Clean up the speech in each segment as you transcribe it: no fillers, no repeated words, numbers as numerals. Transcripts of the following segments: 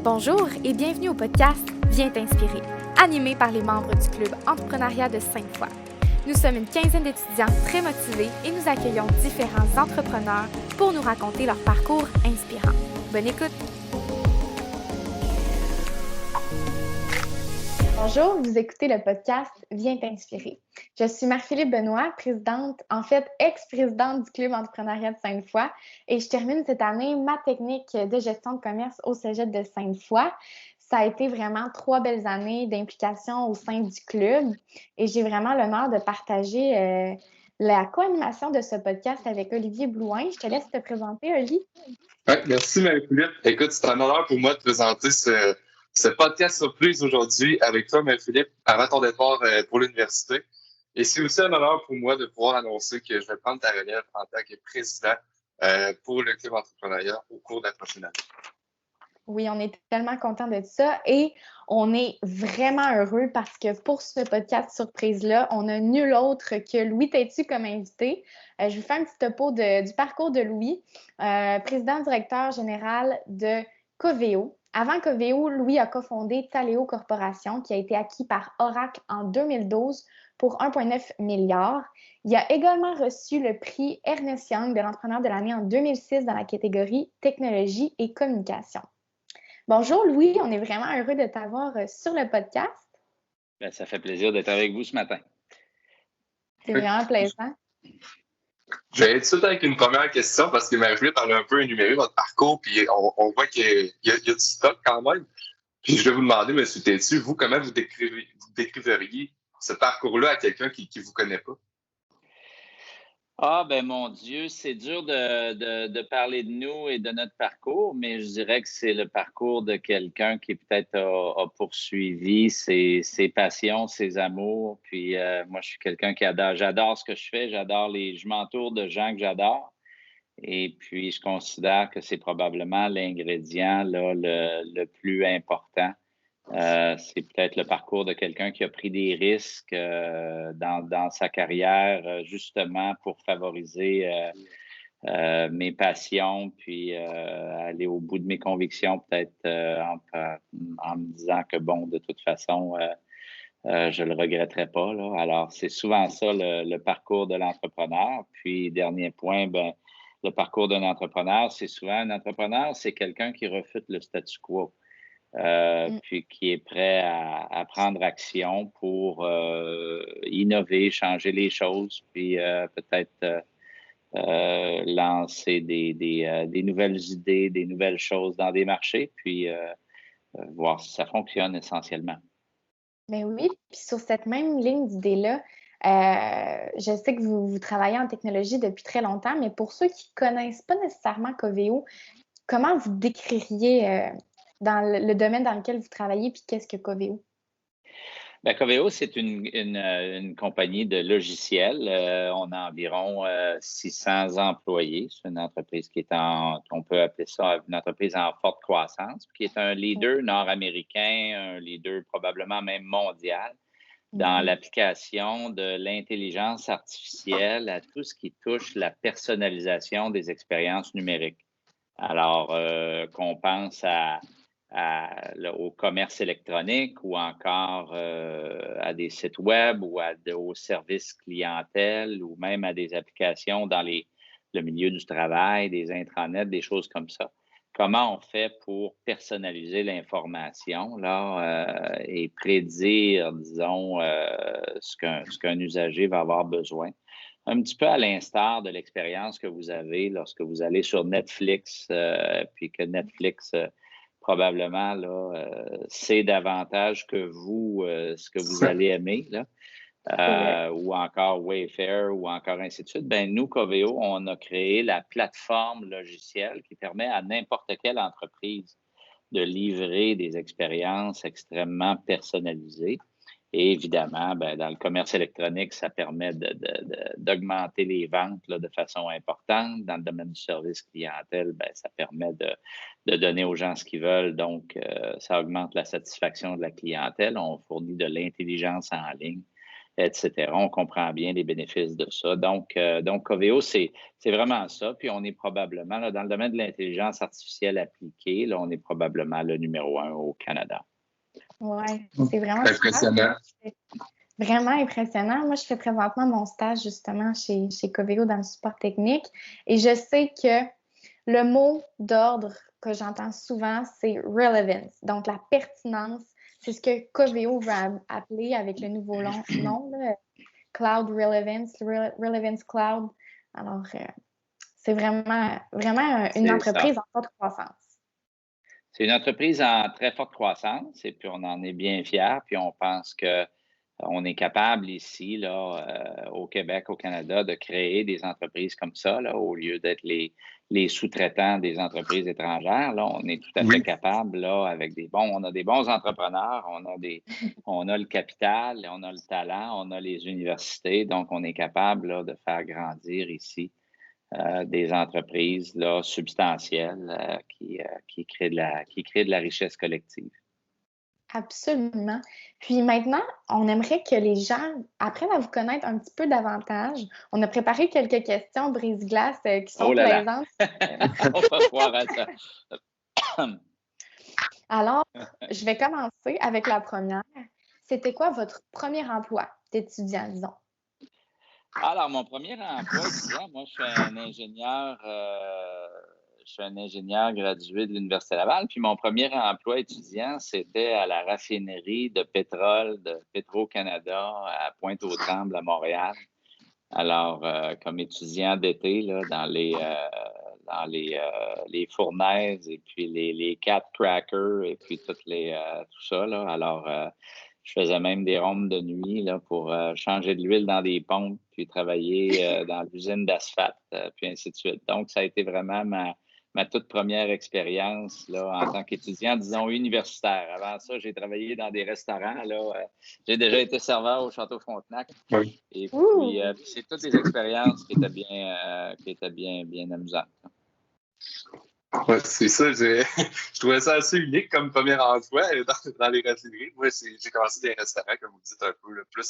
Bonjour et bienvenue au podcast Viens t'inspirer, animé par les membres du club entrepreneuriat de Sainte-Foy. Nous sommes une quinzaine d'étudiants très motivés et nous accueillons différents entrepreneurs pour nous raconter leur parcours inspirant. Bonne écoute! Bonjour, vous écoutez le podcast Viens t'inspirer. Je suis Marie-Philippe Benoît, ex-présidente du Club entrepreneuriat de Sainte-Foy et je termine cette année ma technique de gestion de commerce au Cégep de Sainte-Foy. Ça a été vraiment 3 belles années d'implication au sein du club et j'ai vraiment l'honneur de partager la co-animation de ce podcast avec Olivier Blouin. Je te laisse te présenter, Oli. Oui, merci Marie-Philippe. Écoute, c'est un honneur pour moi de présenter ce podcast surprise aujourd'hui avec toi, Marie-Philippe, avant ton départ pour l'université. Et c'est aussi un honneur pour moi de pouvoir annoncer que je vais prendre ta relève en tant que président pour le Club entrepreneuriat au cours de la prochaine année. Oui, on est tellement contents de ça et on est vraiment heureux parce que pour ce podcast surprise-là, on n'a nul autre que Louis Têtu comme invité. Je vous fais un petit topo du parcours de Louis, président-directeur général de Coveo. Avant Coveo, Louis a cofondé Taleo Corporation qui a été acquis par Oracle en 2012 pour 1,9 milliard. Il a également reçu le prix Ernest Young de l'entrepreneur de l'année en 2006 dans la catégorie technologie et communication. Bonjour Louis, on est vraiment heureux de t'avoir sur le podcast. Bien, ça fait plaisir d'être avec vous ce matin. C'est vraiment plaisant. Je vais être tout de suite avec une première question parce que Marie-Philippe a un peu énuméré votre parcours puis on voit qu'il y a du stock quand même. Puis je vais vous demander, M. Têtu, vous, comment vous décriveriez ce parcours-là à quelqu'un qui ne vous connaît pas? Ah, ben mon Dieu, c'est dur de parler de nous et de notre parcours, mais je dirais que c'est le parcours de quelqu'un qui peut-être a poursuivi ses passions, ses amours. Puis moi, je suis quelqu'un qui j'adore ce que je fais, je m'entoure de gens que j'adore. Et puis, je considère que c'est probablement l'ingrédient là, le plus important. C'est peut-être le parcours de quelqu'un qui a pris des risques dans sa carrière, justement pour favoriser mes passions, puis aller au bout de mes convictions, peut-être en me disant que, bon, de toute façon, je le regretterai pas. Là. Alors, c'est souvent ça le parcours de l'entrepreneur. Puis, dernier point, ben, le parcours d'un entrepreneur, c'est souvent un entrepreneur, c'est quelqu'un qui refute le statu quo. Puis qui est prêt à prendre action pour innover, changer les choses, puis peut-être lancer des nouvelles idées, des nouvelles choses dans des marchés, puis voir si ça fonctionne essentiellement. Mais oui, puis sur cette même ligne d'idées-là, je sais que vous travaillez en technologie depuis très longtemps, mais pour ceux qui ne connaissent pas nécessairement Coveo, comment vous décririez dans le domaine dans lequel vous travaillez, puis qu'est-ce que Coveo? Bien, Coveo, c'est une compagnie de logiciels. On a environ 600 employés. C'est une entreprise on peut appeler ça une entreprise en forte croissance, qui est un leader nord-américain, un leader probablement même mondial dans l'application de l'intelligence artificielle à tout ce qui touche la personnalisation des expériences numériques. Alors, qu'on pense au commerce électronique ou encore à des sites web ou aux services clientèle ou même à des applications dans le milieu du travail, des intranets, des choses comme ça. Comment on fait pour personnaliser l'information là et prédire, disons, ce qu'un usager va avoir besoin? Un petit peu à l'instar de l'expérience que vous avez lorsque vous allez sur Netflix, puis que Netflix probablement là, sait davantage que vous ce que vous allez aimer, là, ou encore Wayfair, ou encore ainsi de suite. Ben nous, Coveo, on a créé la plateforme logicielle qui permet à n'importe quelle entreprise de livrer des expériences extrêmement personnalisées. Et évidemment, ben, dans le commerce électronique, ça permet d'augmenter les ventes là, de façon importante. Dans le domaine du service clientèle, ben, ça permet de donner aux gens ce qu'ils veulent. Donc, ça augmente la satisfaction de la clientèle. On fournit de l'intelligence en ligne etc. On comprend bien les bénéfices de ça. Donc Coveo, c'est vraiment ça. Puis on est probablement, là, dans le domaine de l'intelligence artificielle appliquée, là, on est probablement le numéro 1 au Canada. Oui, c'est vraiment impressionnant. Vraiment impressionnant. Moi, je fais présentement mon stage justement chez Coveo dans le support technique et je sais que le mot d'ordre que j'entends souvent, c'est relevance, donc la pertinence. C'est ce que Coveo veut appeler avec le nouveau nom, là, Cloud Relevance, Relevance Cloud. Alors, c'est vraiment une entreprise en forte croissance. C'est une entreprise en très forte croissance et puis on en est bien fiers. Puis on pense qu'on est capable ici, là, au Québec, au Canada, de créer des entreprises comme ça, là, au lieu d'être les sous-traitants des entreprises étrangères. Là, on est tout à fait capable, là, avec on a des bons entrepreneurs, on a le capital, on a le talent, on a les universités, donc on est capable là, de faire grandir ici des entreprises là, substantielles qui créent de la richesse collective. Absolument. Puis maintenant, on aimerait que les gens apprennent à vous connaître un petit peu davantage. On a préparé quelques questions brise-glace qui sont plaisantes. On va voir à ça. Alors, je vais commencer avec la première. C'était quoi votre premier emploi d'étudiant, disons? Alors, mon premier emploi étudiant, moi, je suis un ingénieur gradué de l'Université Laval. Puis mon premier emploi étudiant, c'était à la raffinerie de pétrole de Petro-Canada à Pointe-aux-Trembles, à Montréal. Alors, comme étudiant d'été, là, dans les fournaises et puis les cat crackers et puis tout ça, là. Alors, je faisais même des rondes de nuit là, pour changer de l'huile dans des pompes, puis travailler dans l'usine d'asphalte, puis ainsi de suite. Donc, ça a été vraiment ma toute première expérience là, en tant qu'étudiant, disons, universitaire. Avant ça, j'ai travaillé dans des restaurants. Là, j'ai déjà été serveur au Château Frontenac. Oui. Et puis, c'est toutes des expériences qui étaient bien amusantes. Ouais, c'est ça. Je trouvais ça assez unique comme premier emploi dans les raffineries. Moi, j'ai commencé des restaurants, comme vous dites un peu, là, plus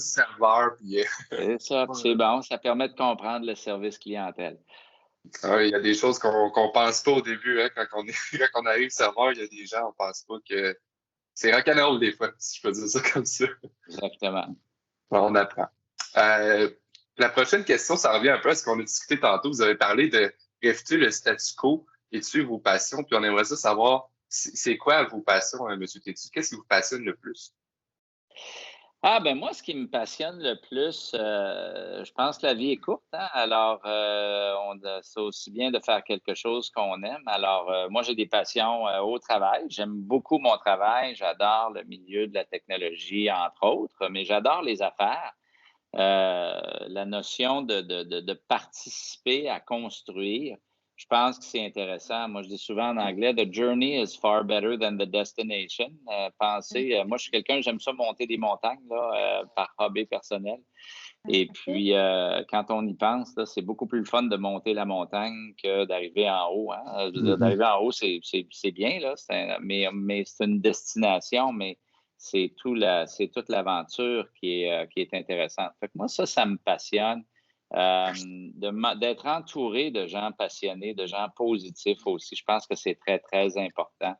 serveur. Puis, c'est ça, c'est bon. Ça permet de comprendre le service clientèle. Il y a des choses qu'on pense pas au début. Hein, quand on arrive serveur, il y a des gens, on pense pas que c'est rock'n'roll des fois, si je peux dire ça comme ça. Exactement. On apprend. La prochaine question, ça revient un peu à ce qu'on a discuté tantôt. Vous avez parlé de réfuter le statu quo et tuer vos passions. Puis on aimerait ça savoir, c'est quoi vos passions, M. Tétu? Qu'est-ce qui vous passionne le plus? Ben moi, ce qui me passionne le plus, je pense que la vie est courte, hein? Alors, c'est aussi bien de faire quelque chose qu'on aime. Alors, moi, j'ai des passions au travail. J'aime beaucoup mon travail. J'adore le milieu de la technologie, entre autres, mais j'adore les affaires. La notion de participer à construire, je pense que c'est intéressant. Moi, je dis souvent en anglais, "The journey is far better than the destination." Moi, je suis quelqu'un, j'aime ça monter des montagnes là, par hobby personnel. Et puis, quand on y pense, là, c'est beaucoup plus le fun de monter la montagne que d'arriver en haut. Hein? D'arriver en haut, c'est bien, là, mais c'est une destination, mais c'est toute l'aventure qui est intéressante. Fait que moi, ça me passionne. D'être entouré de gens passionnés, de gens positifs aussi. Je pense que c'est très, très important.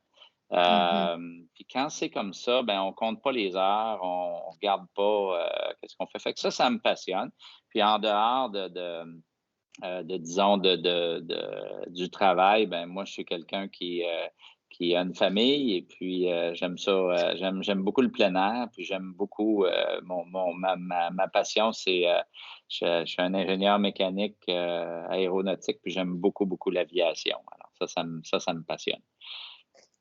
Puis quand c'est comme ça, ben on compte pas les heures, on regarde pas qu'est-ce qu'on fait. Fait que ça me passionne. Puis en dehors disons, du travail, ben moi, je suis quelqu'un qui a une famille et puis j'aime ça, j'aime beaucoup le plein air, puis j'aime beaucoup ma passion, c'est je suis un ingénieur mécanique aéronautique, puis j'aime beaucoup, beaucoup l'aviation. Alors ça me passionne.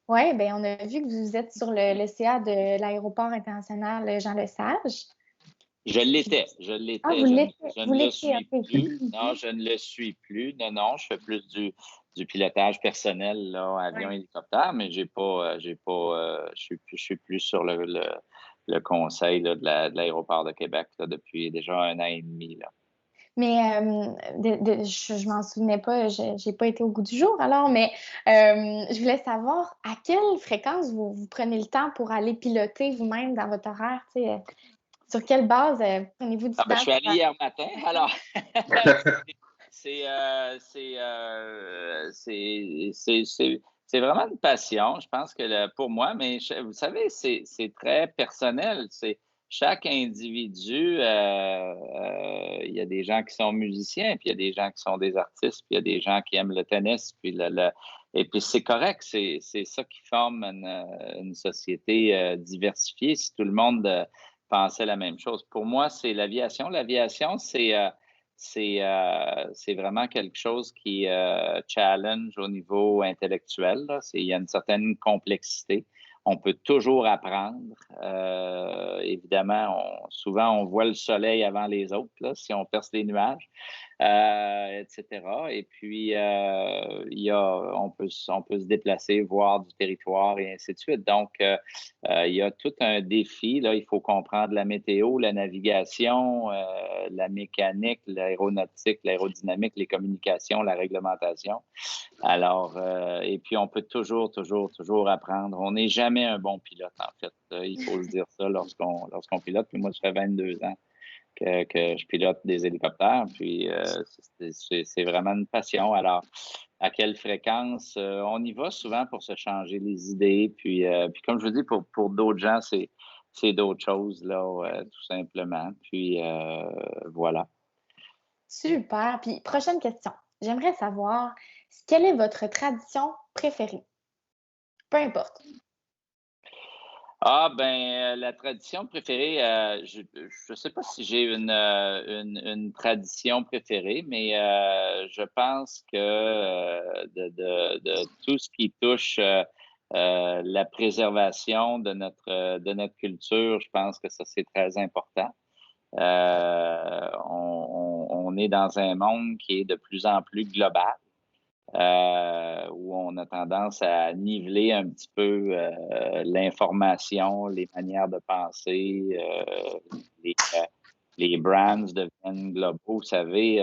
Oui, bien, on a vu que vous êtes sur le CA de l'aéroport international Jean-Lesage. Je l'étais. Ah, vous l'étiez? Je ne le suis plus. Non, je ne le suis plus. Non, je fais plus du pilotage personnel, là, avion, hélicoptère, mais je suis plus sur le conseil là, de l'aéroport de Québec là, depuis déjà 1 an et demi. Là. Mais je m'en souvenais pas, j'ai pas été au goût du jour alors, mais je voulais savoir à quelle fréquence vous prenez le temps pour aller piloter vous-même dans votre horaire, tu sais. Sur quelle base prenez-vous du temps? Je suis allé hier matin, alors c'est vraiment une passion, je pense que pour moi, mais vous savez, c'est très personnel. Chaque individu, il y a des gens qui sont musiciens, puis il y a des gens qui sont des artistes, puis il y a des gens qui aiment le tennis, puis et puis c'est correct, c'est ça qui forme une société diversifiée. Si tout le monde pensait la même chose. Pour moi, c'est l'aviation. L'aviation, c'est vraiment quelque chose qui challenge au niveau intellectuel. Là. Il y a une certaine complexité. On peut toujours apprendre. Évidemment, souvent, on voit le soleil avant les autres, là, si on perce les nuages, etc. Et puis, on peut se déplacer, voir du territoire et ainsi de suite. Donc, il y a tout un défi. Là. Il faut comprendre la météo, la navigation, la mécanique, l'aéronautique, l'aérodynamique, les communications, la réglementation. Alors, et puis on peut toujours apprendre. On n'est jamais un bon pilote, en fait. Il faut se dire ça lorsqu'on pilote. Puis moi, ça fait 22 ans que je pilote des hélicoptères. Puis c'est vraiment une passion. Alors, à quelle fréquence? On y va souvent pour se changer les idées. Puis comme je vous dis, pour d'autres gens, c'est d'autres choses, là, tout simplement. Puis voilà. Super. Puis, prochaine question. J'aimerais savoir, quelle est votre tradition préférée? Peu importe. La tradition préférée, je ne sais pas si j'ai une tradition préférée, mais je pense que de tout ce qui touche la préservation de notre culture, je pense que ça, c'est très important. On est dans un monde qui est de plus en plus global, où on a tendance à niveler un petit peu l'information, les manières de penser, les brands deviennent globaux. Vous savez,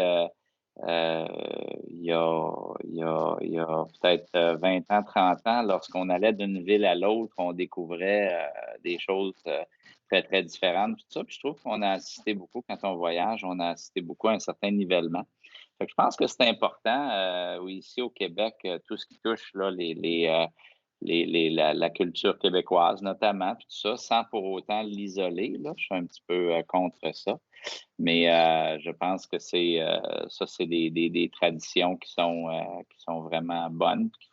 il y a peut-être 20 ans, 30 ans, lorsqu'on allait d'une ville à l'autre, on découvrait des choses très, très différentes. Tout ça. Puis je trouve qu'on a assisté beaucoup, quand on voyage, on a assisté beaucoup à un certain nivellement. Fait que je pense que c'est important, oui, ici au Québec, tout ce qui touche là, la culture québécoise notamment, puis tout ça, sans pour autant l'isoler. Là, je suis un petit peu contre ça. Mais je pense que c'est des traditions qui sont vraiment bonnes, qu'il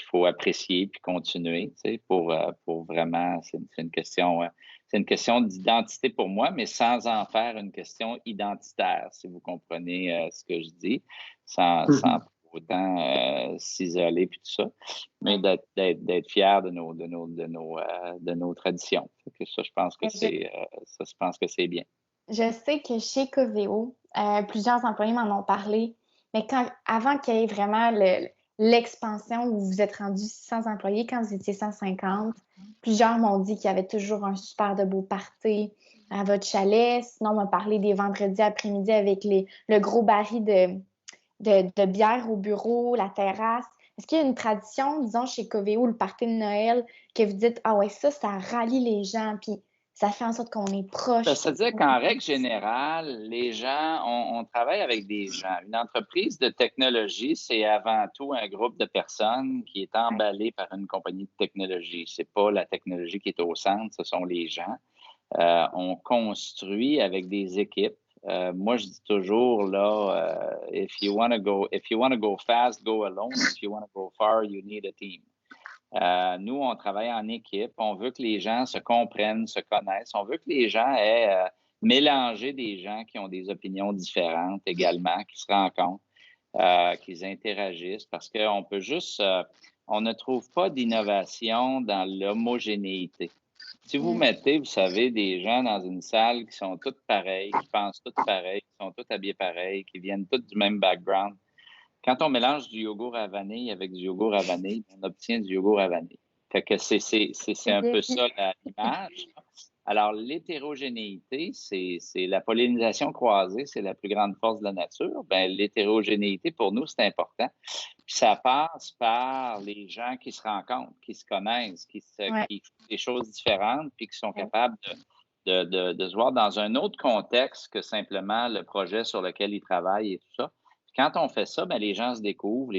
faut apprécier puis continuer, tu sais, pour vraiment, c'est une question d'identité pour moi, mais sans en faire une question identitaire, si vous comprenez ce que je dis, sans pour autant s'isoler puis tout ça, mais d'être fier de nos traditions. Que ça, je pense que c'est bien. Je sais que chez Coveo, plusieurs employés m'en ont parlé, mais avant qu'il y ait vraiment l'expansion où vous êtes rendu 600 employés, quand vous étiez 150, plusieurs m'ont dit qu'il y avait toujours un super de beau party à votre chalet. Sinon, on m'a parlé des vendredis après-midi avec le gros baril de bière au bureau, la terrasse. Est-ce qu'il y a une tradition, disons, chez Coveo, le party de Noël, que vous dites, ah ouais, ça rallie les gens, puis ça fait en sorte qu'on est proche? C'est-à-dire qu'en règle générale, les gens, on travaille avec des gens. Une entreprise de technologie, c'est avant tout un groupe de personnes qui est emballé par une compagnie de technologie. C'est pas la technologie qui est au centre, ce sont les gens. On construit avec des équipes. Moi, je dis toujours, là, if you want to go fast, go alone. If you want to go far, you need a team. Nous, on travaille en équipe. On veut que les gens se comprennent, se connaissent. On veut que les gens aient mélangé des gens qui ont des opinions différentes également, qui se rencontrent, qu'ils interagissent, parce qu'on peut juste... on ne trouve pas d'innovation dans l'homogénéité. Si vous mettez, vous savez, des gens dans une salle qui sont toutes pareilles, qui pensent toutes pareilles, qui sont toutes habillées pareilles, qui viennent toutes du même background, quand on mélange du yogourt à vanille avec du yogourt à vanille, on obtient du yogourt à vanille. Fait que c'est un peu ça l'image. Alors, l'hétérogénéité, c'est la pollinisation croisée, c'est la plus grande force de la nature. Ben, l'hétérogénéité, pour nous, c'est important. Puis ça passe par les gens qui se rencontrent, qui se connaissent, qui font des choses différentes, puis qui sont capables de se voir dans un autre contexte que simplement le projet sur lequel ils travaillent et tout ça. Puis quand on fait ça, ben, les gens découvrent,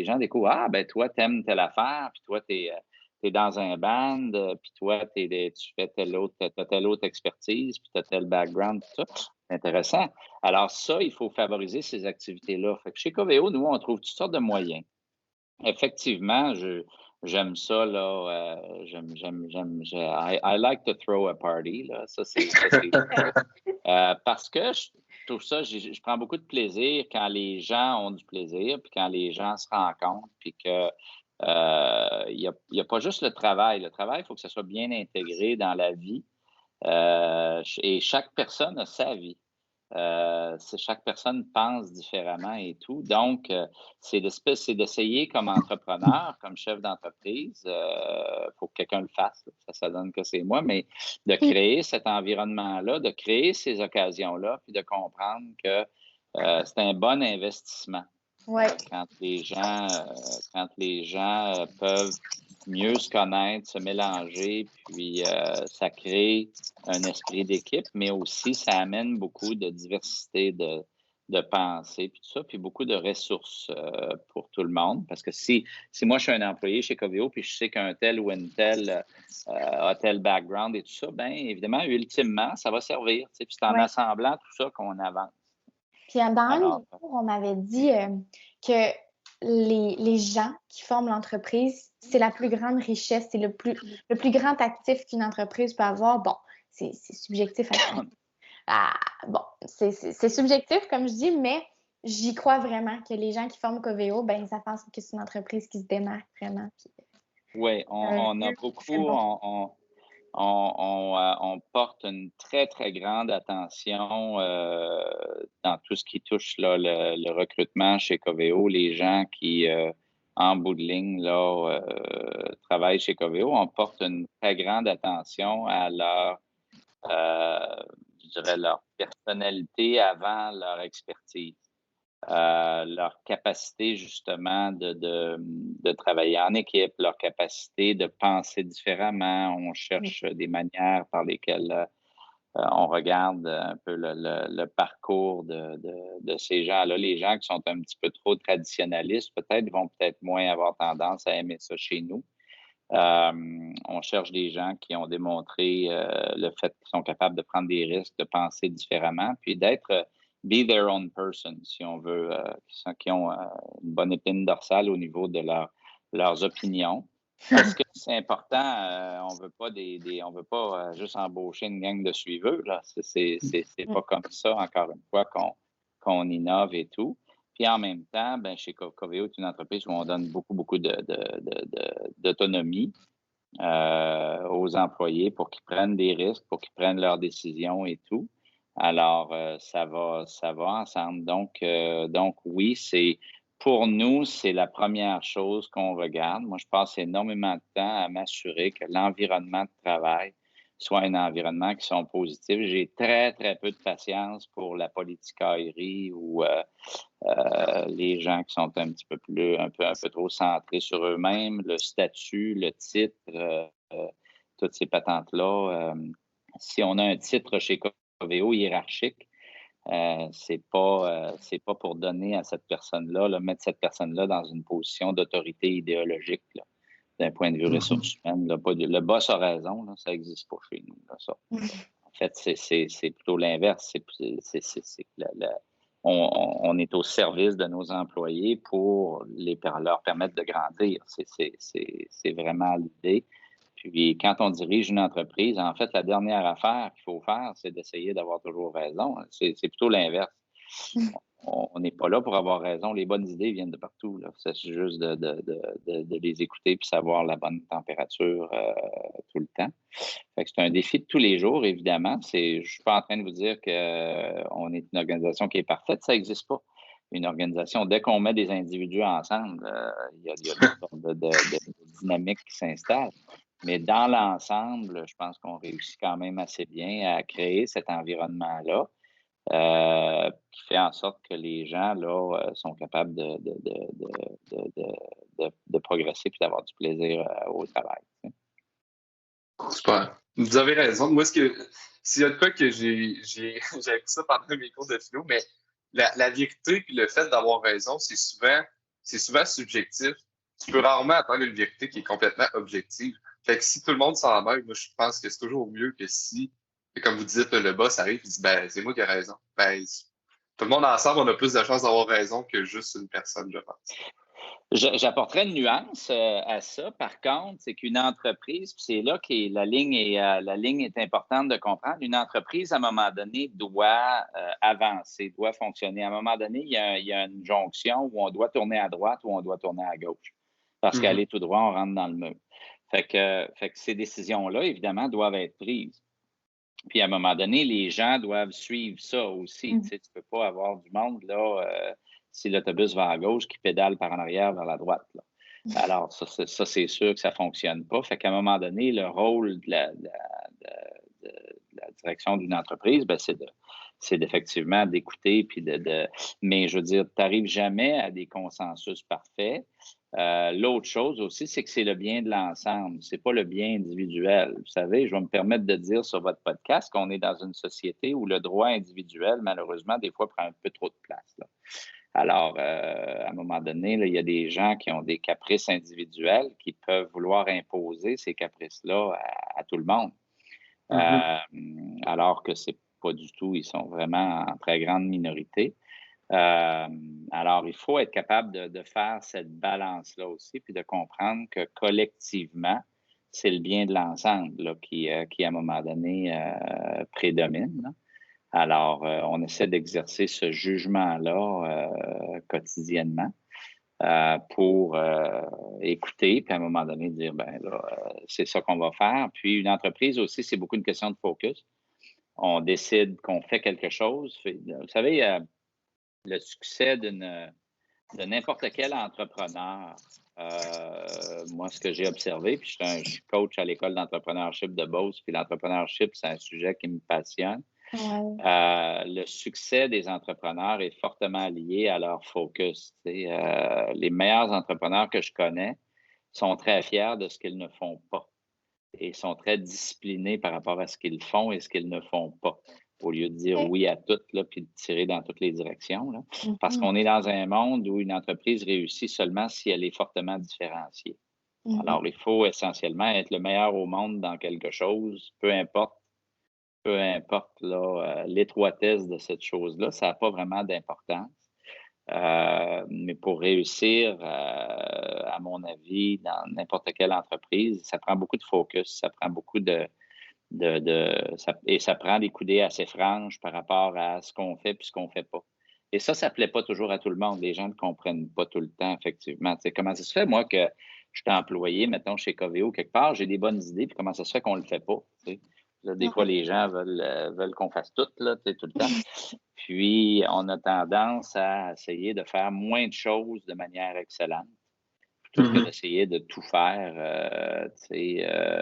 ah, ben toi, t'aimes telle affaire, puis toi, t'es dans un band, puis toi, tu fais t'as telle autre expertise, puis tu as tel background, tout ça. C'est intéressant. Alors ça, il faut favoriser ces activités-là. Fait que chez Coveo, nous, on trouve toutes sortes de moyens. Effectivement, j'aime ça, là. I like to throw a party, là. Ça, c'est parce que je trouve ça, je prends beaucoup de plaisir quand les gens ont du plaisir, puis quand les gens se rencontrent, puis que il y a pas juste le travail. Le travail, il faut que ça soit bien intégré dans la vie. Et chaque personne a sa vie. Chaque personne pense différemment et tout. Donc, c'est d'essayer comme entrepreneur, comme chef d'entreprise, faut que quelqu'un le fasse. Ça donne que c'est moi, mais de créer cet environnement-là, de créer ces occasions-là, puis de comprendre que c'est un bon investissement. Ouais. Quand les gens peuvent mieux se connaître, se mélanger, puis ça crée un esprit d'équipe, mais aussi ça amène beaucoup de diversité de pensée, puis tout ça, puis beaucoup de ressources pour tout le monde. Parce que si moi je suis un employé chez Coveo, puis je sais qu'un tel ou une telle a tel background et tout ça, bien évidemment, ultimement, ça va servir. Puis c'est en assemblant tout ça qu'on avance. Puis dans un livre, on m'avait dit que les gens qui forment l'entreprise, c'est la plus grande richesse, c'est le plus grand actif qu'une entreprise peut avoir. Bon, c'est subjectif. C'est subjectif, comme je dis, mais j'y crois vraiment que les gens qui forment Coveo, ben ça pense que c'est une entreprise qui se démarque vraiment. Oui, on a beaucoup... On porte une très, très grande attention dans tout ce qui touche là, le recrutement chez Coveo. Les gens qui, en bout de ligne, là, travaillent chez Coveo, on porte une très grande attention à leur personnalité avant leur expertise. Leur capacité justement de travailler en équipe, leur capacité de penser différemment. On cherche des manières par lesquelles on regarde un peu le parcours de ces gens-là. Les gens qui sont un petit peu trop traditionnalistes, peut-être, vont peut-être moins avoir tendance à aimer ça chez nous. On cherche des gens qui ont démontré le fait qu'ils sont capables de prendre des risques, de penser différemment, puis d'être be their own person, si on veut, qui ont une bonne épine dorsale au niveau de leurs opinions. Parce que c'est important, on veut pas juste embaucher une gang de suiveux, là. C'est pas comme ça, encore une fois, qu'on innove et tout. Puis en même temps, ben, chez Coveo, c'est une entreprise où on donne beaucoup d'autonomie aux employés pour qu'ils prennent des risques, pour qu'ils prennent leurs décisions et tout. Alors, ça va ensemble. Donc oui, pour nous, c'est la première chose qu'on regarde. Moi, je passe énormément de temps à m'assurer que l'environnement de travail soit un environnement qui sont positifs. J'ai très, très peu de patience pour la politicaillerie ou les gens qui sont un petit peu un peu trop centrés sur eux-mêmes, le statut, le titre, toutes ces patentes-là. Si on a un titre chez Coveo hiérarchique, c'est pas pour donner à cette personne-là, mettre cette personne-là dans une position d'autorité idéologique, là, d'un point de vue ressources humaines. Là, le boss a raison, là, ça n'existe pas chez nous. Là, ça. En fait, c'est plutôt l'inverse. On est au service de nos employés pour leur permettre de grandir. C'est vraiment l'idée. Puis, quand on dirige une entreprise, en fait, la dernière affaire qu'il faut faire, c'est d'essayer d'avoir toujours raison. C'est plutôt l'inverse. On n'est pas là pour avoir raison. Les bonnes idées viennent de partout. C'est juste de les écouter puis savoir la bonne température tout le temps. Fait que c'est un défi de tous les jours, évidemment. Je ne suis pas en train de vous dire qu'on est une organisation qui est parfaite. Ça n'existe pas. Une organisation, dès qu'on met des individus ensemble, il y a une sorte de dynamique qui s'installe. Mais dans l'ensemble, je pense qu'on réussit quand même assez bien à créer cet environnement-là qui fait en sorte que les gens là, sont capables de progresser et d'avoir du plaisir au travail. Super. Vous avez raison. Moi, ce s'il y a de quoi que j'ai appris ça pendant mes cours de philo, mais la vérité puis le fait d'avoir raison, c'est souvent subjectif. Tu peux rarement attendre une vérité qui est complètement objective. Fait que si tout le monde s'en mêle, moi, je pense que c'est toujours mieux que si, comme vous dites, le boss arrive et dit, ben, c'est moi qui ai raison. Ben, tout le monde ensemble, on a plus de chances d'avoir raison que juste une personne, je pense. J'apporterais une nuance à ça. Par contre, c'est qu'une entreprise, puis c'est là que la ligne est importante de comprendre. Une entreprise, à un moment donné, doit avancer, doit fonctionner. À un moment donné, il y a une jonction où on doit tourner à droite ou on doit tourner à gauche. Parce qu'aller tout droit, on rentre dans le mur. Fait que ces décisions-là, évidemment, doivent être prises. Puis à un moment donné, les gens doivent suivre ça aussi. Tu sais, tu peux pas avoir du monde, là, si l'autobus va à gauche, qui pédale par en arrière vers la droite, là. Alors, ça c'est sûr que ça fonctionne pas. Fait qu'à un moment donné, le rôle de la direction d'une entreprise, ben, c'est d'effectivement d'écouter, puis mais je veux dire, tu n'arrives jamais à des consensus parfaits. L'autre chose aussi, c'est que c'est le bien de l'ensemble, c'est pas le bien individuel. Vous savez, je vais me permettre de dire sur votre podcast qu'on est dans une société où le droit individuel, malheureusement, des fois, prend un peu trop de place, là. Alors, à un moment donné, là, il y a des gens qui ont des caprices individuels qui peuvent vouloir imposer ces caprices-là à tout le monde. Alors que c'est pas du tout, ils sont vraiment en très grande minorité. Alors, il faut être capable de faire cette balance-là aussi, puis de comprendre que collectivement, c'est le bien de l'ensemble là, qui, à un moment donné, prédomine, là. Alors, on essaie d'exercer ce jugement-là quotidiennement pour écouter, puis à un moment donné dire, ben là, c'est ça qu'on va faire. Puis une entreprise aussi, c'est beaucoup une question de focus. On décide qu'on fait quelque chose. Vous savez, le succès de n'importe quel entrepreneur, moi, ce que j'ai observé, puis je suis coach à l'école d'entrepreneurship de Beauce, puis l'entrepreneurship, c'est un sujet qui me passionne. Le succès des entrepreneurs est fortement lié à leur focus. Les meilleurs entrepreneurs que je connais sont très fiers de ce qu'ils ne font pas et sont très disciplinés par rapport à ce qu'ils font et ce qu'ils ne font pas, au lieu de dire oui à tout, là, puis de tirer dans toutes les directions, là. Parce qu'on est dans un monde où une entreprise réussit seulement si elle est fortement différenciée. Alors, il faut essentiellement être le meilleur au monde dans quelque chose, peu importe là, l'étroitesse de cette chose-là, ça n'a pas vraiment d'importance. Mais pour réussir, à mon avis, dans n'importe quelle entreprise, ça prend beaucoup de focus, ça prend beaucoup et ça prend des coudées assez franches par rapport à ce qu'on fait puis ce qu'on ne fait pas. Et ça ne plaît pas toujours à tout le monde. Les gens ne comprennent pas tout le temps, effectivement. Tu sais, comment ça se fait, moi, que je suis employé, mettons, chez Coveo, quelque part, j'ai des bonnes idées, puis comment ça se fait qu'on ne le fait pas, tu sais? Là, des fois, les gens veulent qu'on fasse tout, là, tu sais, tout le temps. Puis, on a tendance à essayer de faire moins de choses de manière excellente, plutôt que d'essayer de tout faire,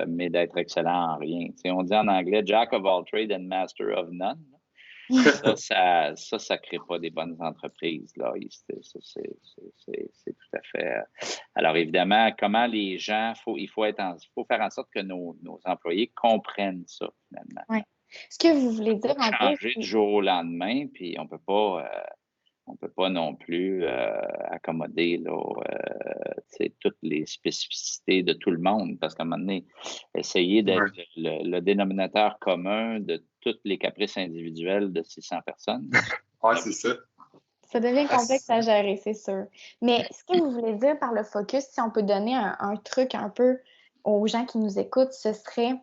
mais d'être excellent en rien. Tu sais, on dit en anglais « Jack of all trades and master of none ». Ça ne crée pas des bonnes entreprises, là. C'est tout à fait. Alors, évidemment, comment les gens, il faut faire en sorte que nos employés comprennent ça, finalement. Oui. Ce que vous voulez dire un peu. Changer du jour au lendemain, puis on ne peut pas non plus accommoder là, toutes les spécificités de tout le monde, parce qu'à un moment donné, essayer d'être le dénominateur commun de tous les caprices individuels de 600 personnes. Oui, c'est ça. Ça devient complexe à gérer, c'est sûr. Mais ce que vous voulez dire par le focus, si on peut donner un truc un peu aux gens qui nous écoutent, ce serait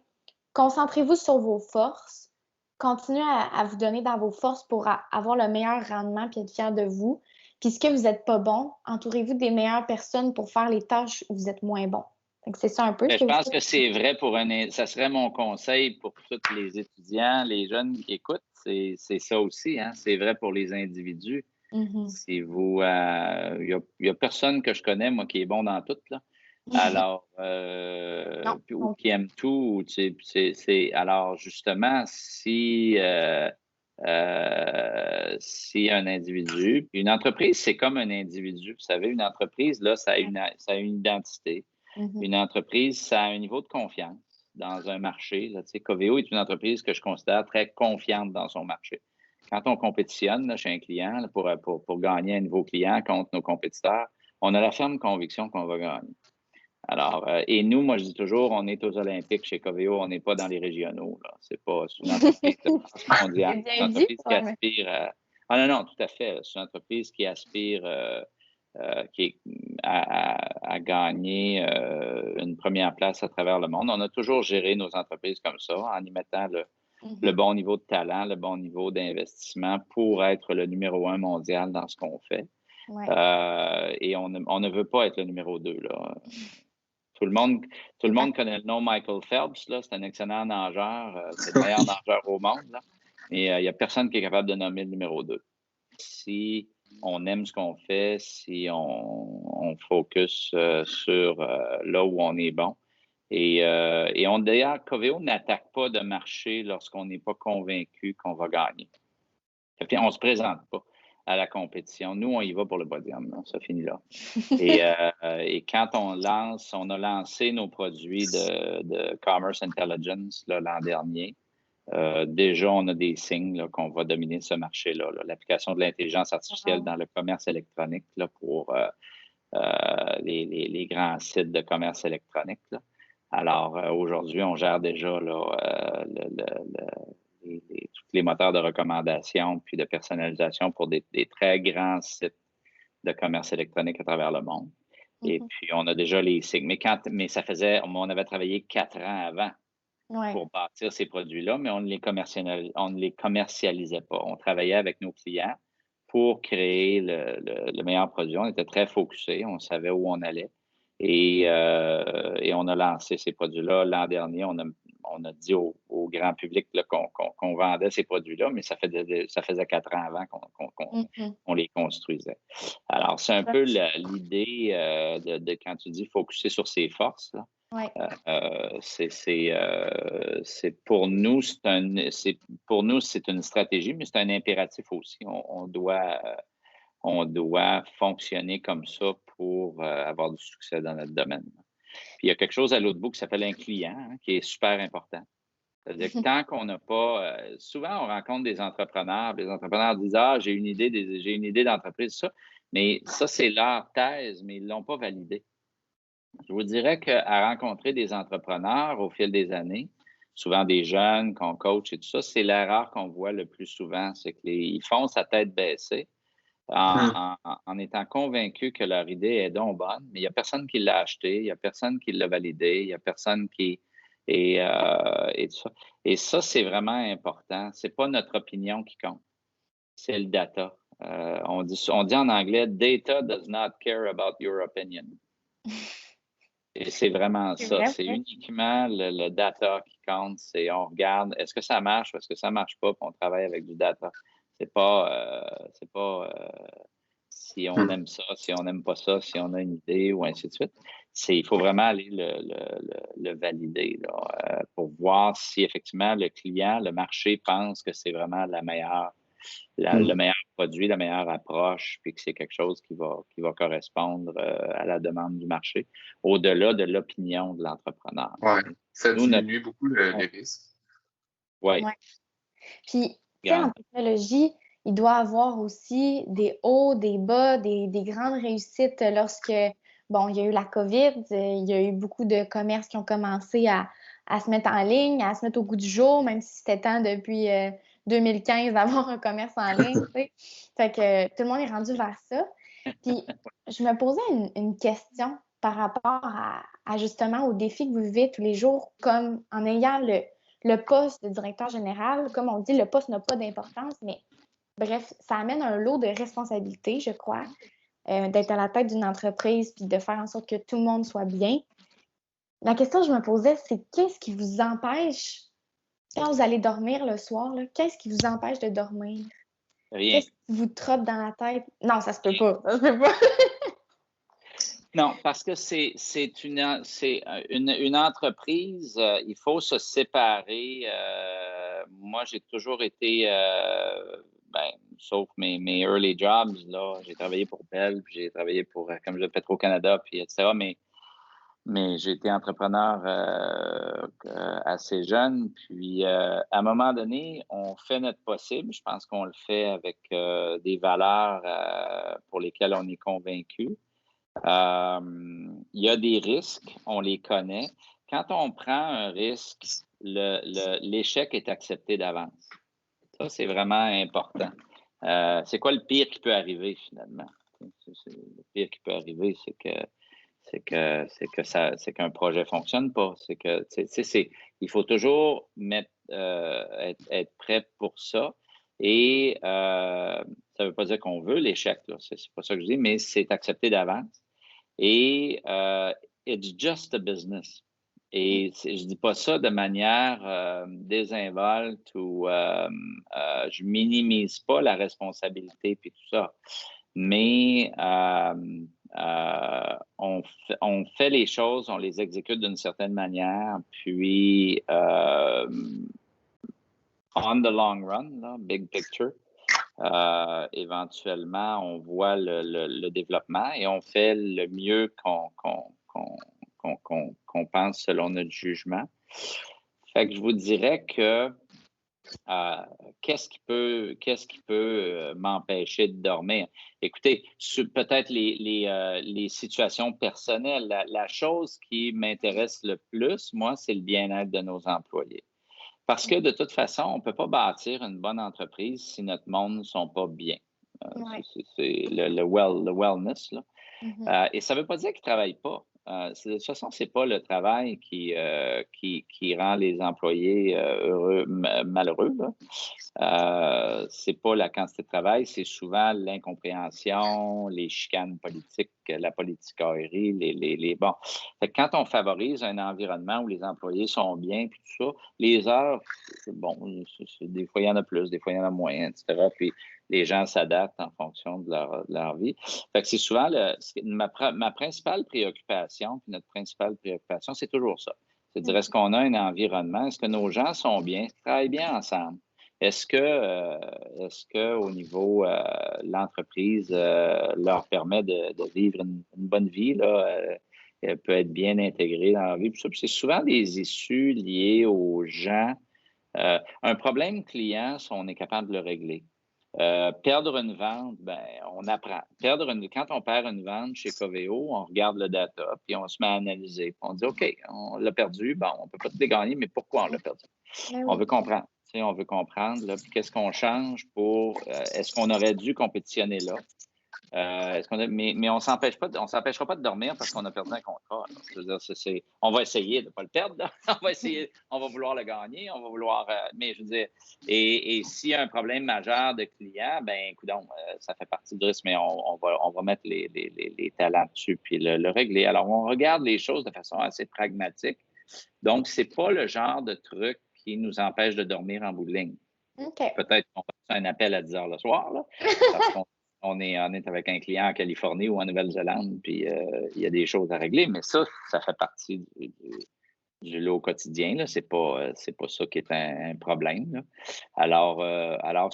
concentrez-vous sur vos forces, continuez à vous donner dans vos forces pour avoir le meilleur rendement puis être fier de vous. Puis ce que vous n'êtes pas bon, entourez-vous des meilleures personnes pour faire les tâches où vous êtes moins bon. C'est ça un peu. Je pense que c'est vrai ça serait mon conseil pour tous les étudiants, les jeunes qui écoutent, c'est ça aussi, hein? C'est vrai pour les individus. Si vous, il y a personne que je connais, moi, qui est bon dans tout, là. Alors, ou qui aime tout, alors justement, si un individu, puis une entreprise, c'est comme un individu. Vous savez, une entreprise, là, ça a une identité. Une entreprise, ça a un niveau de confiance. dans un marché. Là, Coveo est une entreprise que je considère très confiante dans son marché. Quand on compétitionne là, chez un client là, pour gagner un nouveau client contre nos compétiteurs, on a la ferme conviction qu'on va gagner. Alors, et nous, moi, je dis toujours, on est aux Olympiques chez Coveo, on n'est pas dans les régionaux. C'est une entreprise de classe mondiale. C'est une entreprise qui aspire à... Ah non, tout à fait. C'est une entreprise qui aspire à gagner une première place à travers le monde. On a toujours géré nos entreprises comme ça, en y mettant le bon niveau de talent, le bon niveau d'investissement pour être le numéro 1 mondial dans ce qu'on fait. Ouais. Et on ne veut pas être le numéro 2, là. Tout le monde connaît le nom Michael Phelps, là. C'est un excellent nageur. C'est le meilleur nageur au monde, là. Mais il n'y a personne qui est capable de nommer le numéro 2. Si on aime ce qu'on fait, si on focus sur là où on est bon. Et d'ailleurs, Coveo n'attaque pas de marché lorsqu'on n'est pas convaincu qu'on va gagner. On ne se présente pas à la compétition. Nous, on y va pour le podium. Là. Ça finit là. Et quand on a lancé nos produits de Commerce Intelligence l'an dernier. Déjà, on a des signes là, qu'on va dominer ce marché-là. L'application de l'intelligence artificielle dans le commerce électronique là, pour les grands sites de commerce électronique. Là. Alors, aujourd'hui, on gère déjà là, tous les moteurs de recommandation puis de personnalisation pour des très grands sites de commerce électronique à travers le monde. Et puis, on a déjà les signes. Mais ça faisait, on avait travaillé 4 ans avant pour bâtir ces produits-là, mais on ne les commercialisait pas. On travaillait avec nos clients pour créer le meilleur produit. On était très focusés, on savait où on allait. Et on a lancé ces produits-là l'an dernier. On a dit au grand public qu'on vendait ces produits-là, mais ça faisait 4 ans avant qu'on les construisait. Alors, c'est un peu l'idée de quand tu dis focuser sur ses forces. Là. C'est pour nous, c'est une stratégie, mais c'est un impératif aussi. On doit fonctionner comme ça pour avoir du succès dans notre domaine. Puis il y a quelque chose à l'autre bout qui s'appelle un client, qui est super important. C'est-à-dire que tant qu'on n'a pas... souvent, on rencontre des entrepreneurs. Les entrepreneurs disent « Ah, j'ai une idée d'entreprise, ça. » Mais ça, c'est leur thèse, mais ils ne l'ont pas validée. Je vous dirais qu'à rencontrer des entrepreneurs au fil des années, souvent des jeunes qu'on coach et tout ça, c'est l'erreur qu'on voit le plus souvent. C'est qu'ils foncent à tête baissée en étant convaincus que leur idée est donc bonne, mais il n'y a personne qui l'a acheté, il n'y a personne qui l'a validé, il n'y a personne qui... Et tout ça. Et ça, c'est vraiment important. Ce n'est pas notre opinion qui compte, c'est le data. On dit en anglais « Data does not care about your opinion ». Et c'est vraiment ça. C'est uniquement le data qui compte. C'est on regarde, est-ce que ça marche ou est-ce que ça ne marche pas, puis on travaille avec du data. C'est pas si on aime ça, si on n'aime pas ça, si on a une idée ou ainsi de suite. Il faut vraiment aller le valider là, pour voir si effectivement le client, le marché pense que c'est vraiment le meilleur produit, la meilleure approche, puis que c'est quelque chose qui va correspondre à la demande du marché, au-delà de l'opinion de l'entrepreneur. Oui, ça diminue beaucoup les risques. Oui. Puis, tu sais, en technologie, il doit y avoir aussi des hauts, des bas, des grandes réussites lorsque, bon, il y a eu la COVID, il y a eu beaucoup de commerces qui ont commencé à se mettre en ligne, à se mettre au goût du jour, même si c'était temps depuis 2015 d'avoir un commerce en ligne, tu sais. Fait que tout le monde est rendu vers ça. Puis, je me posais une question par rapport à justement aux défis que vous vivez tous les jours, comme en ayant le poste de directeur général. Comme on dit, le poste n'a pas d'importance, mais bref, ça amène un lot de responsabilités, je crois, d'être à la tête d'une entreprise puis de faire en sorte que tout le monde soit bien. La question que je me posais, c'est qu'est-ce qui vous empêche, quand vous allez dormir le soir, qu'est-ce qui vous empêche de dormir? Rien. Qu'est-ce qui vous trotte dans la tête? Non, ça se peut pas. Ça se peut pas. Non, parce que c'est une entreprise, il faut se séparer. Moi, j'ai toujours été, sauf mes early jobs, là, j'ai travaillé pour Bell, puis j'ai travaillé pour, comme je dis, Petro-Canada, puis etc. Mais mais j'ai été entrepreneur assez jeune. Puis, à un moment donné, on fait notre possible. Je pense qu'on le fait avec des valeurs pour lesquelles on est convaincu. Il y a des risques, on les connaît. Quand on prend un risque, l'échec est accepté d'avance. Ça, c'est vraiment important. C'est quoi le pire qui peut arriver, finalement? Le pire qui peut arriver, c'est qu'un projet fonctionne pas. Il faut toujours être prêt pour ça. Et ça veut pas dire qu'on veut l'échec, là. C'est pas ça que je dis, mais c'est accepté d'avance. Et it's just a business. Et je dis pas ça de manière désinvolte ou je minimise pas la responsabilité puis tout ça. Mais on fait les choses, on les exécute d'une certaine manière, puis on the long run, là, big picture, éventuellement, on voit le développement et on fait le mieux qu'on pense selon notre jugement. Fait que je vous dirais que qu'est-ce qui peut m'empêcher de dormir? Écoutez, peut-être les situations personnelles. La chose qui m'intéresse le plus, moi, c'est le bien-être de nos employés. Parce que de toute façon, on ne peut pas bâtir une bonne entreprise si notre monde ne sont pas bien. C'est le wellness, là. Mm-hmm. Et ça ne veut pas dire qu'ils ne travaillent pas. De toute façon, ce n'est pas le travail qui rend les employés malheureux. C'est pas la quantité de travail, c'est souvent l'incompréhension, les chicanes politiques, la politicaillerie, bon. Fait que quand on favorise un environnement où les employés sont bien, puis tout ça, les heures, bon, des fois il y en a plus, des fois il y en a moins, etc. Puis les gens s'adaptent en fonction de leur vie. Fait que c'est souvent ma principale préoccupation, puis notre principale préoccupation, c'est toujours ça. C'est de dire, est-ce qu'on a un environnement, est-ce que nos gens sont bien, travaillent bien ensemble? Est-ce que au niveau l'entreprise leur permet de vivre une bonne vie, là, elle peut être bien intégrée dans leur vie? Puis c'est souvent des issues liées aux gens. Un problème client, si on est capable de le régler. Perdre une vente, ben, on apprend. Quand on perd une vente chez Coveo, on regarde le data, puis on se met à analyser. Puis on dit, OK, on l'a perdu, bon, on ne peut pas tout dégagner, mais pourquoi on l'a perdu? On veut comprendre. On veut comprendre, là, puis qu'est-ce qu'on change pour... est-ce qu'on aurait dû compétitionner là? Mais on s'empêchera pas de dormir parce qu'on a perdu un contrat. Je veux dire, on va essayer de ne pas le perdre. Là. On va vouloir le gagner, on va vouloir... mais je veux dire, et s'il y a un problème majeur de client, ben écoutons, ça fait partie du risque, mais on va mettre les talents dessus puis le régler. Alors, on regarde les choses de façon assez pragmatique. Donc, c'est pas le genre de truc qui nous empêche de dormir en bout de ligne. Okay. Peut-être qu'on fait un appel à 10 heures le soir, là, parce qu'on est avec un client en Californie ou en Nouvelle-Zélande, puis il y a des choses à régler, mais ça fait partie du lot quotidien. Là. C'est pas ça qui est un problème. Là. Alors,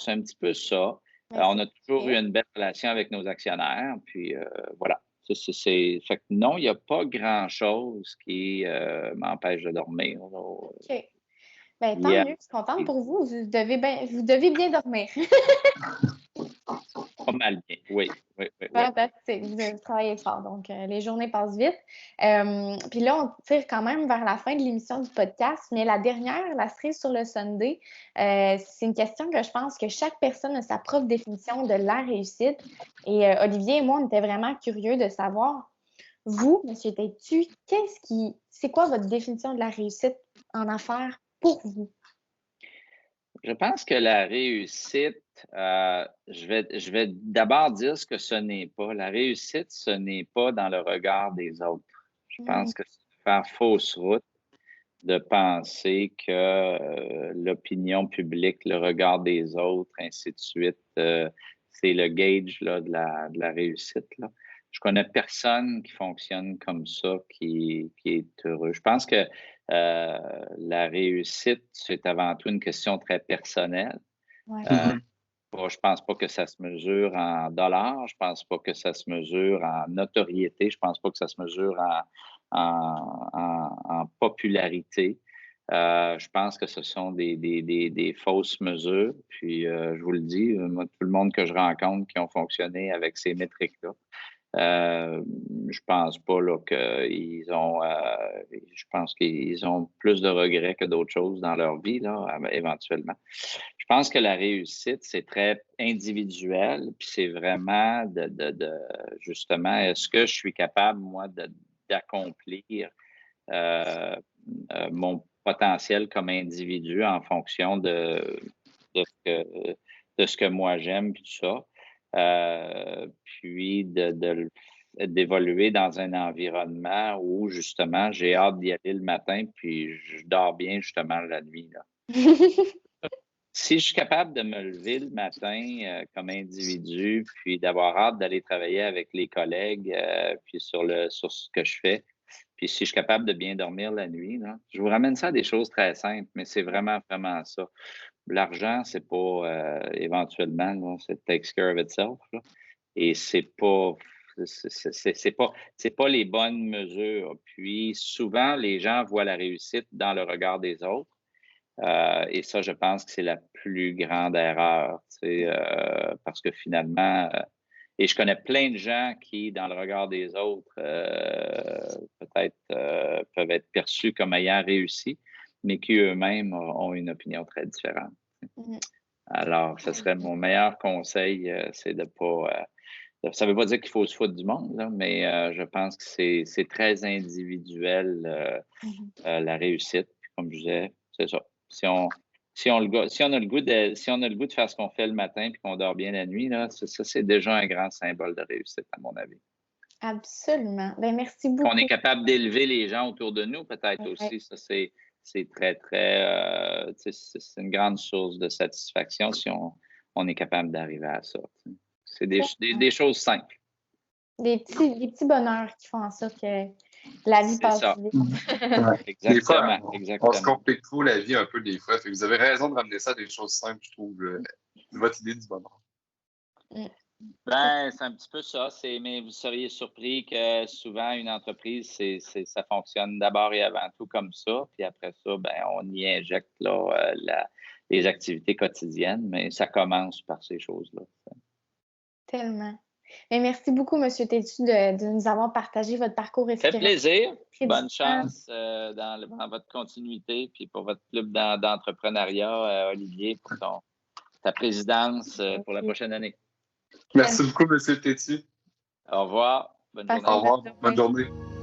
c'est un petit peu ça. On a toujours eu une belle relation avec nos actionnaires, puis voilà. Fait que non, il n'y a pas grand-chose qui m'empêche de dormir. OK. Bien, tant mieux, je suis contente pour vous. Vous devez bien dormir. Pas mal bien, oui. Fantastique, vous travaillez fort, donc les journées passent vite. Puis là, on tire quand même vers la fin de l'émission du podcast, mais la dernière, la cerise sur le Sunday, c'est une question que je pense que chaque personne a sa propre définition de la réussite. Et Olivier et moi, on était vraiment curieux de savoir, vous, M. Têtu, c'est quoi votre définition de la réussite en affaires pour vous? Je pense que la réussite, je vais d'abord dire ce que ce n'est pas. La réussite, ce n'est pas dans le regard des autres. Je pense que c'est faire fausse route de penser que l'opinion publique, le regard des autres, ainsi de suite, c'est le gauge là, de la réussite. Là. Je connais personne qui fonctionne comme ça, qui est heureux. Je pense que la réussite, c'est avant tout une question très personnelle. Ouais. Je pense pas que ça se mesure en dollars, je pense pas que ça se mesure en notoriété, je pense pas que ça se mesure en popularité. Je pense que ce sont des fausses mesures. Puis, je vous le dis, moi, tout le monde que je rencontre qui ont fonctionné avec ces métriques-là, je pense pas là, qu'ils ont. Je pense qu'ils ont plus de regrets que d'autres choses dans leur vie, là, éventuellement. Je pense que la réussite, c'est très individuel, puis c'est vraiment justement, est-ce que je suis capable, moi, d'accomplir mon potentiel comme individu en fonction de ce que moi j'aime, puis tout ça. Puis d'évoluer dans un environnement où justement j'ai hâte d'y aller le matin, puis je dors bien justement la nuit, là. Si je suis capable de me lever le matin comme individu, puis d'avoir hâte d'aller travailler avec les collègues, puis sur ce que je fais, puis si je suis capable de bien dormir la nuit, là, je vous ramène ça à des choses très simples, mais c'est vraiment, vraiment ça. L'argent, c'est pas éventuellement, là, c'est takes care of itself, là. Et c'est pas les bonnes mesures. Puis souvent, les gens voient la réussite dans le regard des autres. Et ça, je pense que c'est la plus grande erreur, parce que finalement, et je connais plein de gens qui, dans le regard des autres, peut-être peuvent être perçus comme ayant réussi, mais qui eux-mêmes ont une opinion très différente. Alors, ce serait mon meilleur conseil, c'est de pas... ça ne veut pas dire qu'il faut se foutre du monde, là, mais je pense que c'est très individuel, la réussite. Puis comme je disais, c'est ça. Si on a le goût de faire ce qu'on fait le matin puis qu'on dort bien la nuit, là, ça, c'est déjà un grand symbole de réussite, à mon avis. Absolument. Ben, merci beaucoup. Qu'on est capable d'élever les gens autour de nous, peut-être aussi. Ça, c'est très, très... c'est une grande source de satisfaction si on est capable d'arriver à ça. C'est des choses simples. Des petits bonheurs qui font en sorte que la vie passe vite. Exactement, on se complique trop la vie un peu des fois. Fait que vous avez raison de ramener ça à des choses simples, je trouve, votre idée du bonheur. Ben, c'est un petit peu ça. Mais vous seriez surpris que souvent, une entreprise, ça fonctionne d'abord et avant tout comme ça. Puis après ça, ben, on y injecte là, les activités quotidiennes, mais ça commence par ces choses-là. Tellement. Mais merci beaucoup, M. Tétu, de nous avoir partagé votre parcours inspirant. Ça fait plaisir. Bonne chance dans votre continuité, puis pour votre club d'entrepreneuriat, Olivier, pour ta présidence pour la prochaine année. Merci beaucoup, M. Tétu. Au revoir. Bonne journée. Au revoir. Bonne journée.